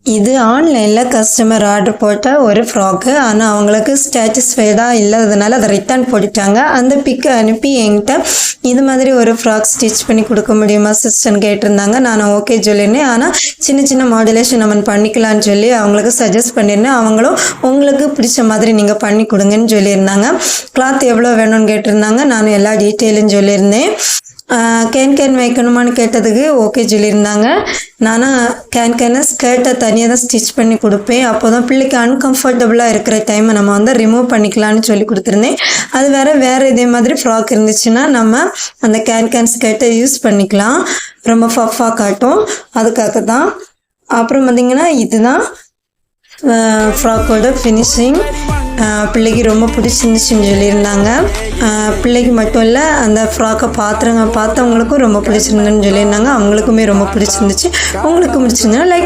இது ஆன்லைனில் customer order போட்ட ஒரு ஃப்ராக்கு. ஆனால் அவங்களுக்கு சாட்டிஸ்ஃபைடாக இல்லாததுனால அதை ரிட்டர்ன் போட்டுட்டாங்க. அந்த பிக்கை அனுப்பி என்கிட்ட இது மாதிரி ஒரு ஃப்ராக் ஸ்டிச் பண்ணி கொடுக்க முடியுமா சிஸ்டர்னு கேட்டிருந்தாங்க. நான் ஓகே சொல்லியிருந்தேன். ஆனால் சின்ன சின்ன மாடுலேஷன் நம்ம பண்ணிக்கலான்னு சொல்லி அவங்களுக்கு சஜஸ்ட் பண்ணியிருந்தேன். அவங்களும் உங்களுக்கு பிடிச்ச மாதிரி நீங்கள் பண்ணி கொடுங்கன்னு சொல்லியிருந்தாங்க. கிளாத் எவ்வளோ வேணும்னு கேட்டிருந்தாங்க. நான் எல்லா டீட்டெயிலும் சொல்லியிருந்தேன். கேன் வைக்கணுமான்னு கேட்டதுக்கு ஓகே சொல்லியிருந்தாங்க. நானும் கேனை ஸ்கர்ட்டை தனியாக தான் ஸ்டிச் பண்ணி கொடுப்பேன். அப்போ தான் பிள்ளைக்கு அன்கம்ஃபர்டபுளாக இருக்கிற டைமை நம்ம வந்து ரிமூவ் பண்ணிக்கலான்னு சொல்லி கொடுத்துருந்தேன். அது வேறு இதே மாதிரி ஃப்ராக் இருந்துச்சுன்னா நம்ம அந்த கேன் ஸ்கர்ட்டை யூஸ் பண்ணிக்கலாம். ரொம்ப ஃபஃப்பாக காட்டும். அதுக்காக தான். அப்புறம் பார்த்திங்கன்னா இதுதான் ஃப்ராக்கோட ஃபினிஷிங். பிள்ளைக்கு ரொம்ப பிடிச்சிருந்துச்சின்னு சொல்லியிருந்தாங்க. பிள்ளைக்கு மட்டும் இல்லை, அந்த ஃப்ராக்கை பார்த்தவங்களுக்கும் ரொம்ப பிடிச்சிருந்துன்னு சொல்லியிருந்தாங்க. அவங்களுக்குமே ரொம்ப பிடிச்சிருந்துச்சு. உங்களுக்கு பிடிச்சிருந்தா லைக்